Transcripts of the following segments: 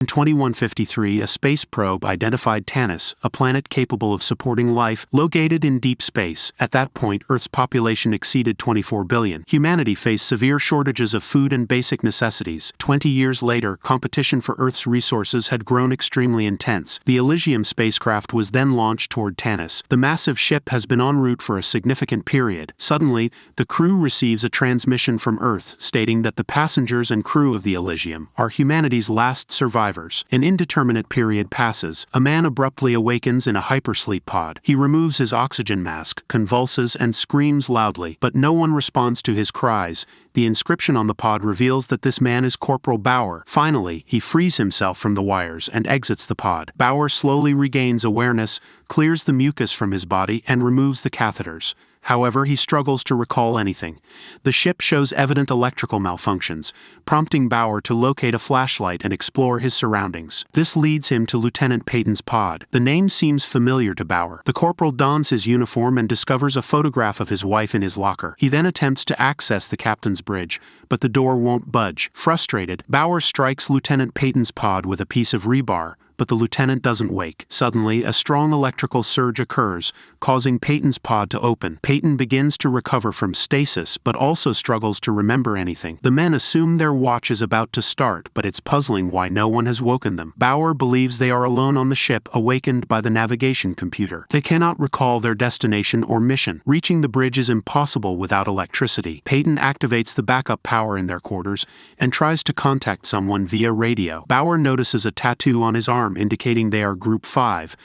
In 2153, a space probe identified Tanis, a planet capable of supporting life, located in deep space. At that point, Earth's population exceeded 24 billion. Humanity faced severe shortages of food and basic necessities. 20 years later, competition for Earth's resources had grown extremely intense. The Elysium spacecraft was then launched toward Tanis. The massive ship has been en route for a significant period. Suddenly, the crew receives a transmission from Earth stating that the passengers and crew of the Elysium are humanity's last survivors. An indeterminate period passes. A man abruptly awakens in a hypersleep pod. He removes his oxygen mask, convulses, and screams loudly, but no one responds to his cries. The inscription on the pod reveals that this man is Corporal Bauer. Finally, he frees himself from the wires and exits the pod. Bauer slowly regains awareness, clears the mucus from his body, and removes the catheters. However, he struggles to recall anything. The ship shows evident electrical malfunctions, prompting Bauer to locate a flashlight and explore his surroundings. This leads him to Lieutenant Peyton's pod. The name seems familiar to Bauer. The corporal dons his uniform and discovers a photograph of his wife in his locker. He then attempts to access the captain's bridge, but the door won't budge. Frustrated, Bauer strikes Lieutenant Peyton's pod with a piece of rebar, but the lieutenant doesn't wake. Suddenly, a strong electrical surge occurs, causing Peyton's pod to open. Peyton begins to recover from stasis, but also struggles to remember anything. The men assume their watch is about to start, but it's puzzling why no one has woken them. Bauer believes they are alone on the ship, awakened by the navigation computer. They cannot recall their destination or mission. Reaching the bridge is impossible without electricity. Peyton activates the backup power in their quarters and tries to contact someone via radio. Bauer notices a tattoo on his arm indicating they are Group 5.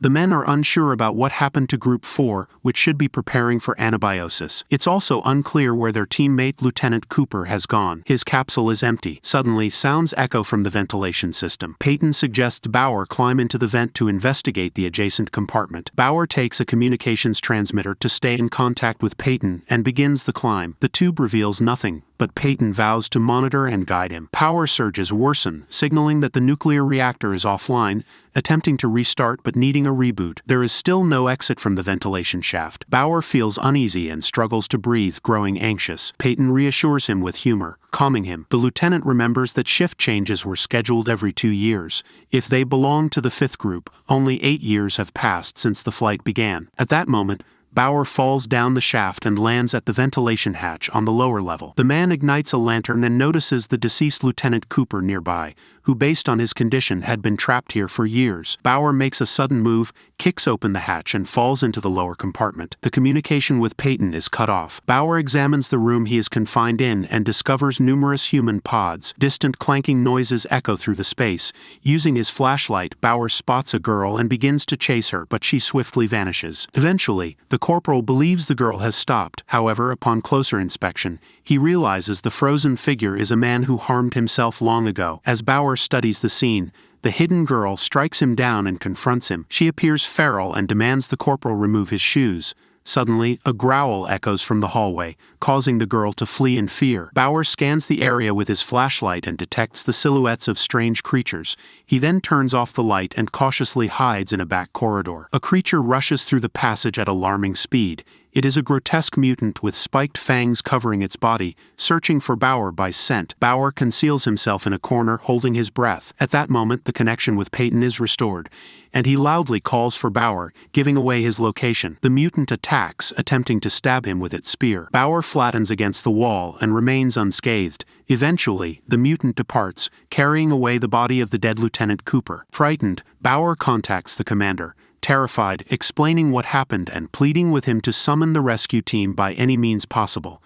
The men are unsure about what happened to Group 4, which should be preparing for anabiosis. It's also unclear where their teammate Lieutenant Cooper has gone. His capsule is empty. Suddenly, sounds echo from the ventilation system. Peyton suggests Bauer climb into the vent to investigate the adjacent compartment. Bauer takes a communications transmitter to stay in contact with Peyton and begins the climb. The tube reveals nothing, but Peyton vows to monitor and guide him. Power surges worsen, signaling that the nuclear reactor is offline, attempting to restart but needing a reboot. There is still no exit from the ventilation shaft. Bauer feels uneasy and struggles to breathe, growing anxious. Peyton reassures him with humor, calming him. The lieutenant remembers that shift changes were scheduled every 2 years. If they belong to the 5th group, only 8 years have passed since the flight began. At that moment, Bauer falls down the shaft and lands at the ventilation hatch on the lower level. The man ignites a lantern and notices the deceased Lieutenant Cooper nearby, who based on his condition had been trapped here for years. Bauer makes a sudden move, kicks open the hatch and falls into the lower compartment. The communication with Peyton is cut off. Bauer examines the room he is confined in and discovers numerous human pods. Distant clanking noises echo through the space. Using his flashlight, Bauer spots a girl and begins to chase her, but she swiftly vanishes. Eventually, the corporal believes the girl has stopped. However, upon closer inspection, he realizes the frozen figure is a man who harmed himself long ago. As Bauer studies the scene, the hidden girl strikes him down and confronts him. She appears feral and demands the corporal remove his shoes. Suddenly, a growl echoes from the hallway, causing the girl to flee in fear. Bauer scans the area with his flashlight and detects the silhouettes of strange creatures. He then turns off the light and cautiously hides in a back corridor. A creature rushes through the passage at alarming speed. It is a grotesque mutant with spiked fangs covering its body, searching for Bauer by scent. Bauer conceals himself in a corner, holding his breath. At that moment, the connection with Peyton is restored, and he loudly calls for Bauer, giving away his location. The mutant attacks, attempting to stab him with its spear. Bauer flattens against the wall and remains unscathed. Eventually, the mutant departs, carrying away the body of the dead Lieutenant Cooper. Frightened, Bauer contacts the commander, terrified, explaining what happened and pleading with him to summon the rescue team by any means possible.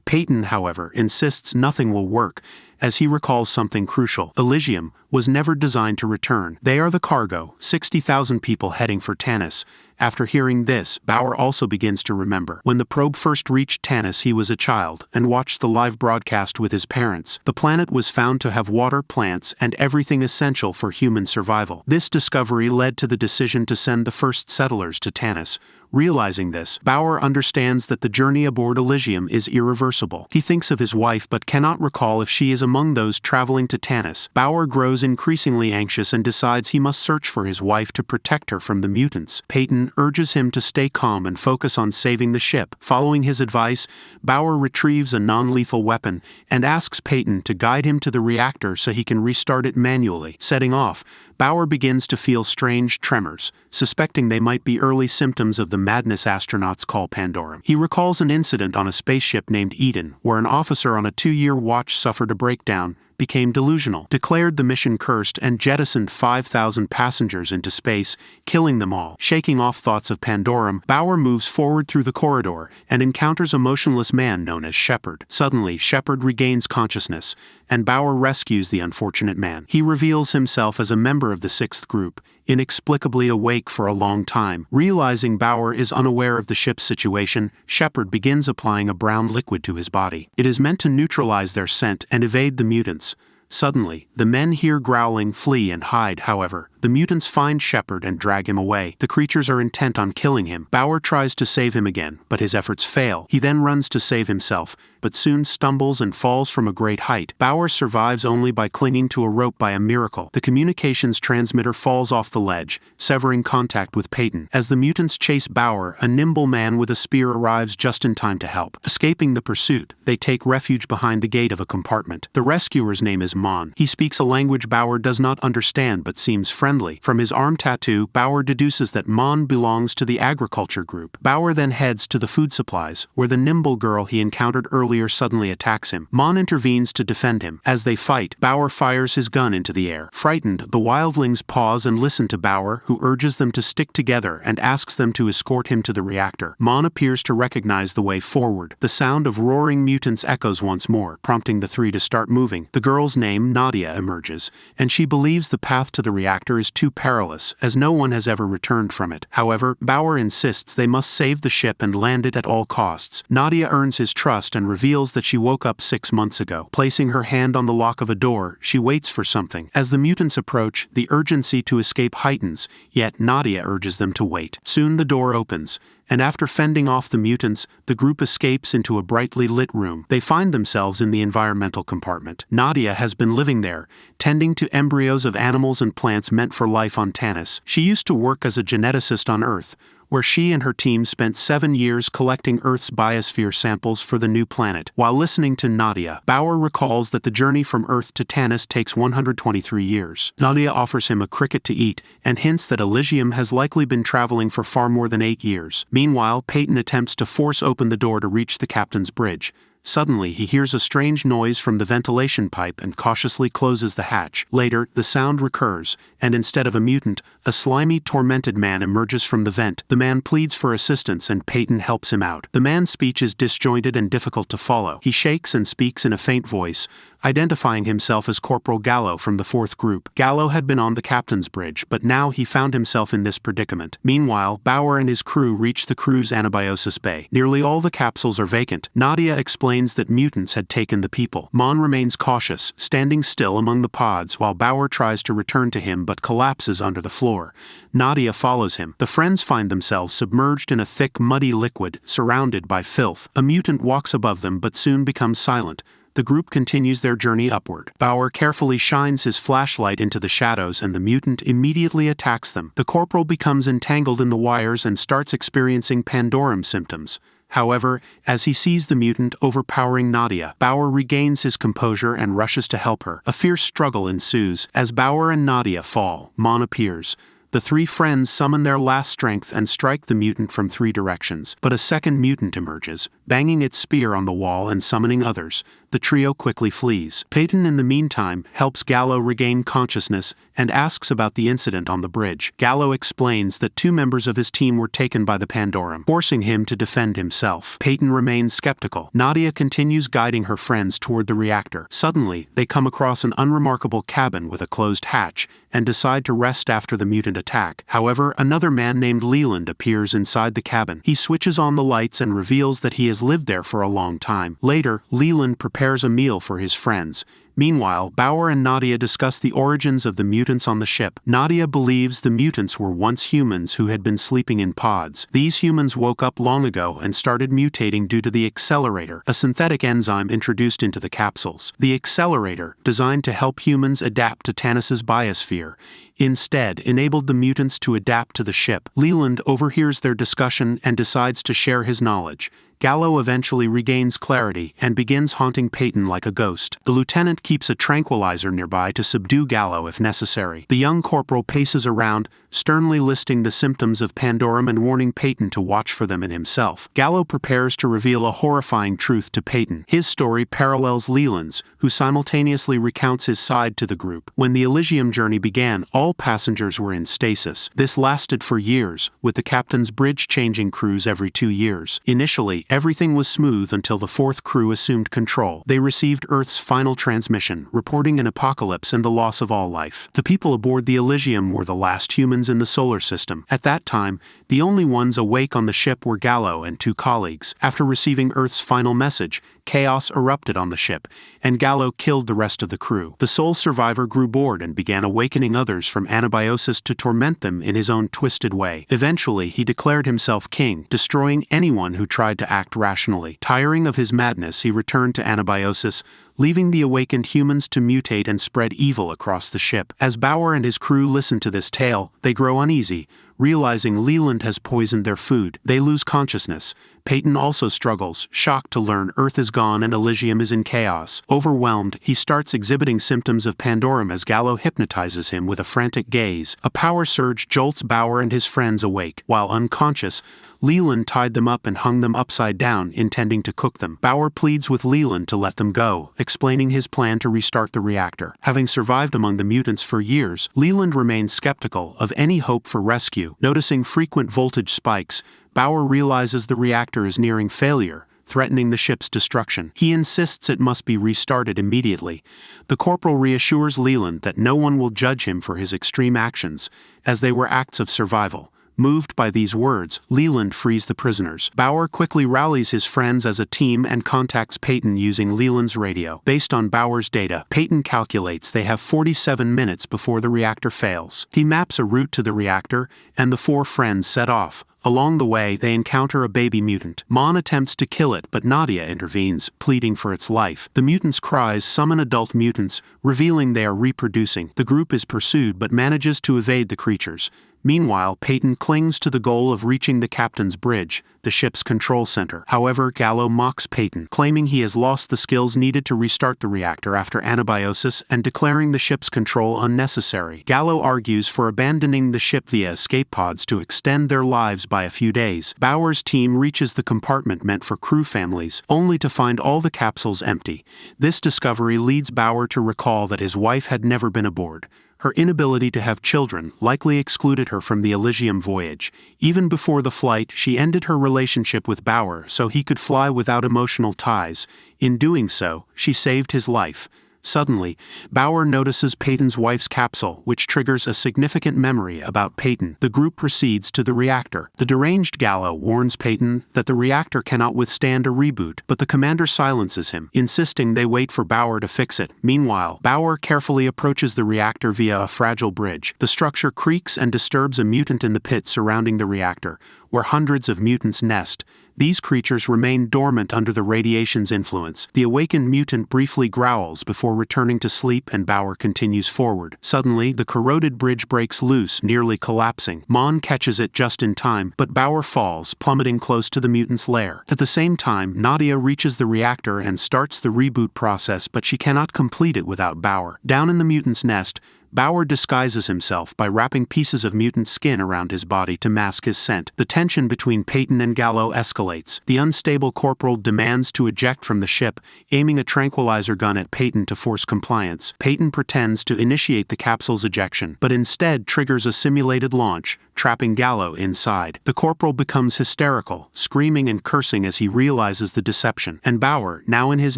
Peyton, however, insists nothing will work, as he recalls something crucial. Elysium was never designed to return. They are the cargo, 60,000 people heading for Tanis. After hearing this, Bauer also begins to remember. When the probe first reached Tanis, he was a child and watched the live broadcast with his parents. The planet was found to have water, plants, and everything essential for human survival. This discovery led to the decision to send the first settlers to Tanis. Realizing this, Bauer understands that the journey aboard Elysium is irreversible. He thinks of his wife but cannot recall if she is among those traveling to Tanis. Bauer grows grows increasingly anxious and decides he must search for his wife to protect her from the mutants. Peyton urges him to stay calm and focus on saving the ship. Following his advice, Bauer retrieves a non-lethal weapon and asks Peyton to guide him to the reactor so he can restart it manually. Setting off, Bauer begins to feel strange tremors, suspecting they might be early symptoms of the madness astronauts call Pandorum. He recalls an incident on a spaceship named Eden, where an officer on a 2-year watch suffered a breakdown, became delusional, declared the mission cursed, and jettisoned 5,000 passengers into space, killing them all. Shaking off thoughts of Pandorum, Bauer moves forward through the corridor and encounters a motionless man known as Shepard. Suddenly, Shepard regains consciousness, and Bauer rescues the unfortunate man. He reveals himself as a member of the 6th group, inexplicably awake for a long time. Realizing Bauer is unaware of the ship's situation, Shepard begins applying a brown liquid to his body. It is meant to neutralize their scent and evade the mutants. Suddenly, the men hear growling, flee, and hide. However, the mutants find Shepard and drag him away. The creatures are intent on killing him. Bauer tries to save him again, but his efforts fail. He then runs to save himself, but soon stumbles and falls from a great height. Bauer survives only by clinging to a rope by a miracle. The communications transmitter falls off the ledge, severing contact with Peyton. As the mutants chase Bauer, a nimble man with a spear arrives just in time to help. Escaping the pursuit, they take refuge behind the gate of a compartment. The rescuer's name is Mon. He speaks a language Bauer does not understand but seems friendly. From his arm tattoo, Bauer deduces that Mon belongs to the agriculture group. Bauer then heads to the food supplies, where the nimble girl he encountered earlier suddenly attacks him. Mon intervenes to defend him. As they fight, Bauer fires his gun into the air. Frightened, the wildlings pause and listen to Bauer, who urges them to stick together and asks them to escort him to the reactor. Mon appears to recognize the way forward. The sound of roaring mutants echoes once more, prompting the three to start moving. The girl's name, Nadia, emerges, and she believes the path to the reactor is too perilous, as no one has ever returned from it. However, Bauer insists they must save the ship and land it at all costs. Nadia earns his trust and reveals that she woke up 6 months ago. Placing her hand on the lock of a door, she waits for something. As the mutants approach, the urgency to escape heightens, yet Nadia urges them to wait. Soon the door opens, and after fending off the mutants, the group escapes into a brightly lit room. They find themselves in the environmental compartment. Nadia has been living there, tending to embryos of animals and plants meant for life on Tanis. She used to work as a geneticist on Earth, where she and her team spent 7 years collecting Earth's biosphere samples for the new planet. While listening to Nadia, Bauer recalls that the journey from Earth to Tanis takes 123 years. Nadia offers him a cricket to eat, and hints that Elysium has likely been traveling for far more than 8 years. Meanwhile, Peyton attempts to force open the door to reach the captain's bridge. Suddenly, he hears a strange noise from the ventilation pipe and cautiously closes the hatch. Later, the sound recurs, and instead of a mutant, a slimy, tormented man emerges from the vent. The man pleads for assistance and Peyton helps him out. The man's speech is disjointed and difficult to follow. He shakes and speaks in a faint voice, identifying himself as Corporal Gallo from the 4th group. Gallo had been on the captain's bridge, but now he found himself in this predicament. Meanwhile, Bauer and his crew reach the crew's anabiosis bay. Nearly all the capsules are vacant. Nadia explains that mutants had taken the people. Mon remains cautious, standing still among the pods while Bauer tries to return to him but collapses under the floor. Nadia follows him. The friends find themselves submerged in a thick, muddy liquid, surrounded by filth. A mutant walks above them but soon becomes silent. The group continues their journey upward. Bauer carefully shines his flashlight into the shadows and the mutant immediately attacks them. The corporal becomes entangled in the wires and starts experiencing Pandorum symptoms. However, as he sees the mutant overpowering Nadia, Bauer regains his composure and rushes to help her. A fierce struggle ensues. As Bauer and Nadia fall, Mon appears. The three friends summon their last strength and strike the mutant from 3 directions. But a second mutant emerges, banging its spear on the wall and summoning others. The trio quickly flees. Peyton, in the meantime, helps Gallo regain consciousness and asks about the incident on the bridge. Gallo explains that 2 members of his team were taken by the Pandorum, forcing him to defend himself. Peyton remains skeptical. Nadia continues guiding her friends toward the reactor. Suddenly, they come across an unremarkable cabin with a closed hatch and decide to rest after the mutant attack. However, another man named Leland appears inside the cabin. He switches on the lights and reveals that he has lived there for a long time. Later, Leland prepares a meal for his friends, Meanwhile, Bauer and Nadia discuss the origins of the mutants on the ship. Nadia believes the mutants were once humans who had been sleeping in pods. These humans woke up long ago and started mutating due to the accelerator, a synthetic enzyme introduced into the capsules. The accelerator, designed to help humans adapt to Tannis's biosphere, instead enabled the mutants to adapt to the ship. Leland overhears their discussion and decides to share his knowledge. Gallo eventually regains clarity and begins haunting Peyton like a ghost. The lieutenant keeps a tranquilizer nearby to subdue Gallo if necessary. The young corporal paces around, sternly listing the symptoms of Pandorum and warning Peyton to watch for them in himself. Gallo prepares to reveal a horrifying truth to Peyton. His story parallels Leland's, who simultaneously recounts his side to the group. When the Elysium journey began, all passengers were in stasis. This lasted for years, with the captain's bridge changing crews every 2 years. Initially, everything was smooth until the fourth crew assumed control. They received Earth's final transmission, reporting an apocalypse and the loss of all life. The people aboard the Elysium were the last humans in the solar system. At that time, the only ones awake on the ship were Gallo and 2 colleagues. After receiving Earth's final message, chaos erupted on the ship, and Gallo killed the rest of the crew. The sole survivor grew bored and began awakening others from anabiosis to torment them in his own twisted way. Eventually, he declared himself king, destroying anyone who tried to act rationally. Tiring of his madness, he returned to anabiosis, leaving the awakened humans to mutate and spread evil across the ship. As Bauer and his crew listen to this tale, they grow uneasy, realizing Leland has poisoned their food. They lose consciousness. Peyton also struggles, shocked to learn Earth is gone and Elysium is in chaos. Overwhelmed, he starts exhibiting symptoms of Pandorum as Gallo hypnotizes him with a frantic gaze. A power surge jolts Bauer and his friends awake. While unconscious, Leland tied them up and hung them upside down, intending to cook them. Bauer pleads with Leland to let them go, explaining his plan to restart the reactor. Having survived among the mutants for years, Leland remains skeptical of any hope for rescue. Noticing frequent voltage spikes, Bauer realizes the reactor is nearing failure, threatening the ship's destruction. He insists it must be restarted immediately. The corporal reassures Leland that no one will judge him for his extreme actions, as they were acts of survival. Moved by these words, Leland frees the prisoners. Bauer quickly rallies his friends as a team and contacts Peyton using Leland's radio. Based on Bauer's data, Peyton calculates they have 47 minutes before the reactor fails. He maps a route to the reactor, and the 4 friends set off. Along the way, they encounter a baby mutant. Mon attempts to kill it, but Nadia intervenes, pleading for its life. The mutant's cries summon adult mutants, revealing they are reproducing. The group is pursued but manages to evade the creatures. Meanwhile, Peyton clings to the goal of reaching the captain's bridge, the ship's control center. However, Gallo mocks Peyton, claiming he has lost the skills needed to restart the reactor after anabiosis and declaring the ship's control unnecessary. Gallo argues for abandoning the ship via escape pods to extend their lives by a few days. Bauer's team reaches the compartment meant for crew families, only to find all the capsules empty. This discovery leads Bauer to recall that his wife had never been aboard. Her inability to have children likely excluded her from the Elysium voyage. Even before the flight, she ended her relationship with Bauer so he could fly without emotional ties. In doing so, she saved his life. Suddenly, Bauer notices Peyton's wife's capsule, which triggers a significant memory about Peyton. The group proceeds to the reactor. The deranged Gallo warns Peyton that the reactor cannot withstand a reboot, but the commander silences him, insisting they wait for Bauer to fix it. Meanwhile, Bauer carefully approaches the reactor via a fragile bridge. The structure creaks and disturbs a mutant in the pit surrounding the reactor, where hundreds of mutants nest. These creatures remain dormant under the radiation's influence. The awakened mutant briefly growls before returning to sleep, and Bauer continues forward. Suddenly, the corroded bridge breaks loose, nearly collapsing. Mon catches it just in time, but Bauer falls, plummeting close to the mutant's lair. At the same time, Nadia reaches the reactor and starts the reboot process, but she cannot complete it without Bauer. Down in the mutant's nest, Bauer disguises himself by wrapping pieces of mutant skin around his body to mask his scent. The tension between Peyton and Gallo escalates. The unstable corporal demands to eject from the ship, aiming a tranquilizer gun at Peyton to force compliance. Peyton pretends to initiate the capsule's ejection, but instead triggers a simulated launch, trapping Gallo inside. The corporal becomes hysterical, screaming and cursing as he realizes the deception, and Bauer, now in his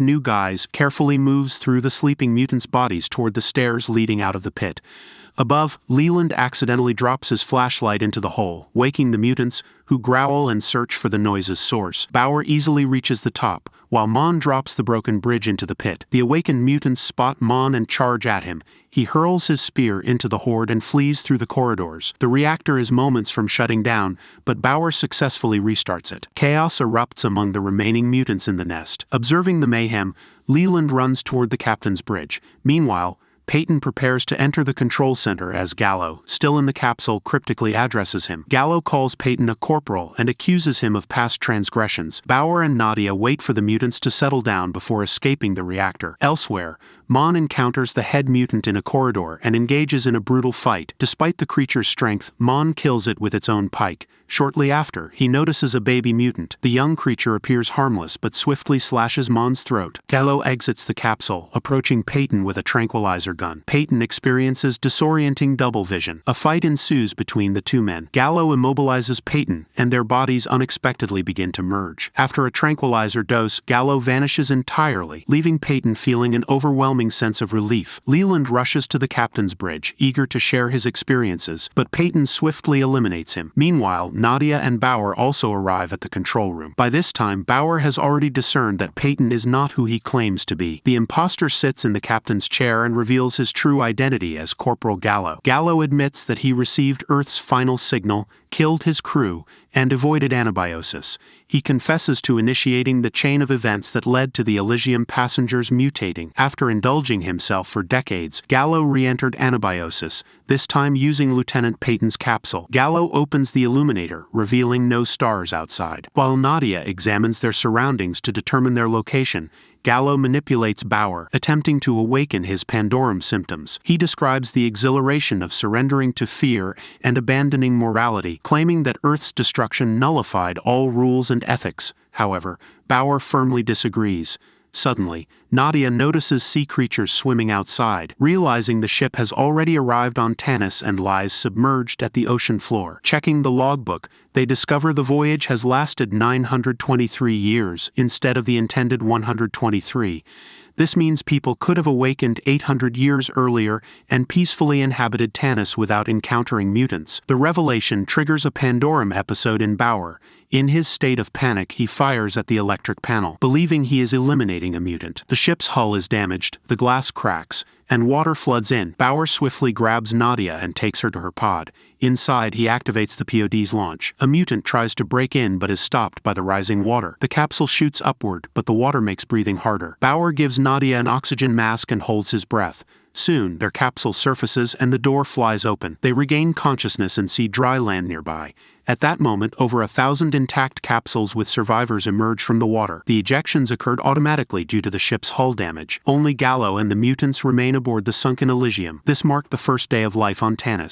new guise, carefully moves through the sleeping mutants' bodies toward the stairs leading out of the pit. Above, Leland accidentally drops his flashlight into the hole, waking the mutants, who growl and search for the noise's source. Bauer easily reaches the top, while Mon drops the broken bridge into the pit. The awakened mutants spot Mon and charge at him. He hurls his spear into the horde and flees through the corridors. The reactor is moments from shutting down, but Bauer successfully restarts it. Chaos erupts among the remaining mutants in the nest. Observing the mayhem, Leland runs toward the captain's bridge. Meanwhile, Peyton prepares to enter the control center as Gallo, still in the capsule, cryptically addresses him. Gallo calls Peyton a corporal and accuses him of past transgressions. Bauer and Nadia wait for the mutants to settle down before escaping the reactor. Elsewhere, Mon encounters the head mutant in a corridor and engages in a brutal fight. Despite the creature's strength, Mon kills it with its own pike. Shortly after, he notices a baby mutant. The young creature appears harmless but swiftly slashes Mon's throat. Gallo exits the capsule, approaching Peyton with a tranquilizer gun. Peyton experiences disorienting double vision. A fight ensues between the two men. Gallo immobilizes Peyton, and their bodies unexpectedly begin to merge. After a tranquilizer dose, Gallo vanishes entirely, leaving Peyton feeling an overwhelming sense of relief. Leland rushes to the captain's bridge, eager to share his experiences, but Peyton swiftly eliminates him. Meanwhile, Nadia and Bauer also arrive at the control room. By this time, Bauer has already discerned that Peyton is not who he claims to be. The imposter sits in the captain's chair and reveals his true identity as Corporal Gallo. Gallo admits that he received Earth's final signal, killed his crew, and avoided anabiosis. He confesses to initiating the chain of events that led to the Elysium passengers mutating. After indulging himself for decades, Gallo re-entered anabiosis, this time using Lieutenant Peyton's capsule. Gallo opens the illuminator, revealing no stars outside. While Nadia examines their surroundings to determine their location, Gallo manipulates Bauer, attempting to awaken his Pandorum symptoms. He describes the exhilaration of surrendering to fear and abandoning morality, claiming that Earth's destruction nullified all rules and ethics. However, Bauer firmly disagrees. Suddenly, Nadia notices sea creatures swimming outside. Realizing the ship has already arrived on Tanis and lies submerged at the ocean floor. Checking the logbook, they discover the voyage has lasted 923 years instead of the intended 123. This means people could have awakened 800 years earlier and peacefully inhabited Tanis without encountering mutants. The revelation triggers a Pandorum episode in Bauer. In his state of panic, he fires at the electric panel, believing he is eliminating a mutant. The ship's hull is damaged, the glass cracks, and water floods in. Bauer swiftly grabs Nadia and takes her to her pod. Inside, he activates the POD's launch. A mutant tries to break in but is stopped by the rising water. The capsule shoots upward, but the water makes breathing harder. Bauer gives Nadia an oxygen mask and holds his breath. Soon, their capsule surfaces and the door flies open. They regain consciousness and see dry land nearby. At that moment, over 1,000 intact capsules with survivors emerge from the water. The ejections occurred automatically due to the ship's hull damage. Only Gallo and the mutants remain aboard the sunken Elysium. This marked the first day of life on Tanis.